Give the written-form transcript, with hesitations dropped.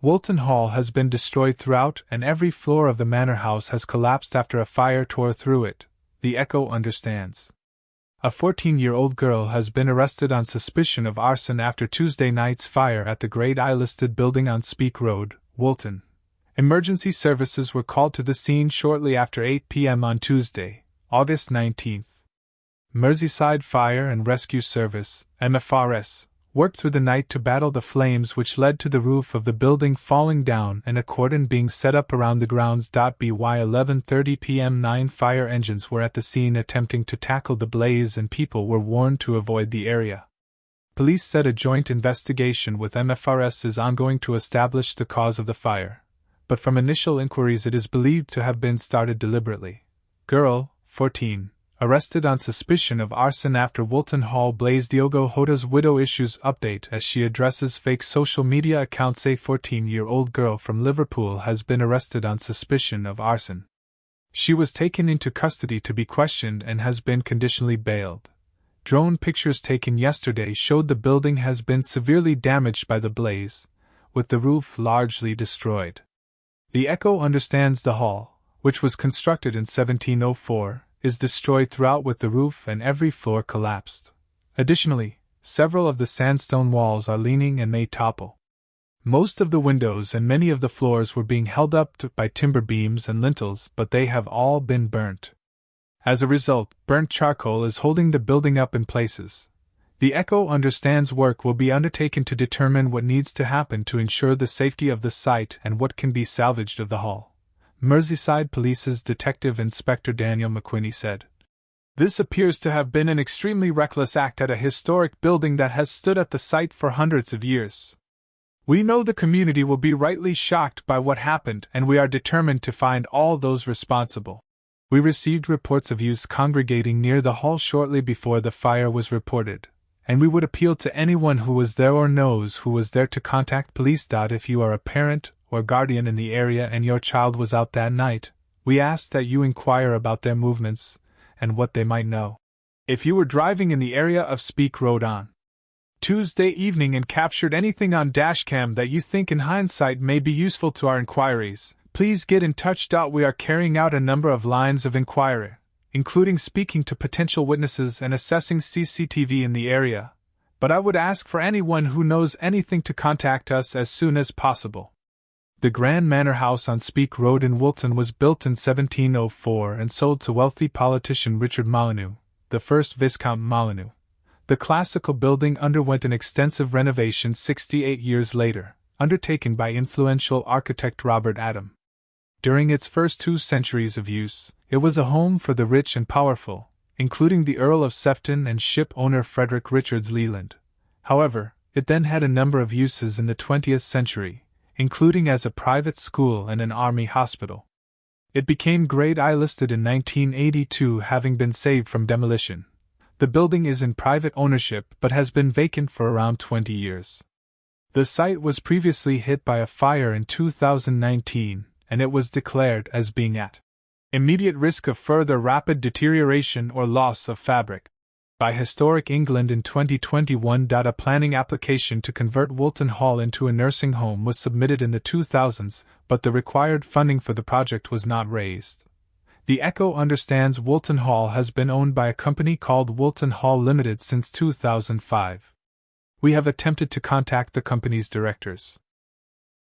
Woolton Hall has been destroyed throughout and every floor of the manor house has collapsed after a fire tore through it, the Echo understands. A 14-year-old girl has been arrested on suspicion of arson after Tuesday night's fire at the Grade I-listed building on Speke Road, Woolton. Emergency services were called to the scene shortly after 8 p.m. on Tuesday, August 19th. Merseyside Fire and Rescue Service, MFRS, worked through the night to battle the flames which led to the roof of the building falling down and a cordon being set up around the grounds. By 11:30 p.m. 9 fire engines were at the scene attempting to tackle the blaze and people were warned to avoid the area. Police said a joint investigation with MFRS is ongoing to establish the cause of the fire, but from initial inquiries it is believed to have been started deliberately. Girl, 14. Arrested on suspicion of arson after Woolton Hall blaze. Diogo Jota's widow issues update as she addresses fake social media accounts. A 14-year-old girl from Liverpool has been arrested on suspicion of arson. She was taken into custody to be questioned and has been conditionally bailed. Drone pictures taken yesterday showed the building has been severely damaged by the blaze, with the roof largely destroyed. The Echo understands the hall, which was constructed in 1704, is destroyed throughout with the roof and every floor collapsed. Additionally, several of the sandstone walls are leaning and may topple. Most of the windows and many of the floors were being held up by timber beams and lintels, but they have all been burnt. As a result, burnt charcoal is holding the building up in places. The Echo understands work will be undertaken to determine what needs to happen to ensure the safety of the site and what can be salvaged of the hall. Merseyside Police's Detective Inspector Daniel McQuinney said. This appears to have been an extremely reckless act at a historic building that has stood at the site for hundreds of years. We know the community will be rightly shocked by what happened and we are determined to find all those responsible. We received reports of youths congregating near the hall shortly before the fire was reported, and we would appeal to anyone who was there or knows who was there to contact police. If you are a parent or guardian in the area and your child was out that night, we ask that you inquire about their movements and what they might know. If you were driving in the area of Speke Road on Tuesday evening and captured anything on dashcam that you think in hindsight may be useful to our inquiries, please get in touch. We are carrying out a number of lines of inquiry, including speaking to potential witnesses and assessing CCTV in the area, but I would ask for anyone who knows anything to contact us as soon as possible. The Grand Manor House on Speke Road in Woolton was built in 1704 and sold to wealthy politician Richard Molyneux, the first Viscount Molyneux. The classical building underwent an extensive renovation 68 years later, undertaken by influential architect Robert Adam. During its first 2 centuries of use, it was a home for the rich and powerful, including the Earl of Sefton and ship owner Frederick Richards Leland. However, it then had a number of uses in the 20th century, including as a private school and an army hospital. It became Grade I listed in 1982, having been saved from demolition. The building is in private ownership but has been vacant for around 20 years. The site was previously hit by a fire in 2019, and it was declared as being at immediate risk of further rapid deterioration or loss of fabric. By Historic England in 2021. A planning application to convert Woolton Hall into a nursing home was submitted in the 2000s, but the required funding for the project was not raised. The Echo understands Woolton Hall has been owned by a company called Woolton Hall Limited since 2005. We have attempted to contact the company's directors.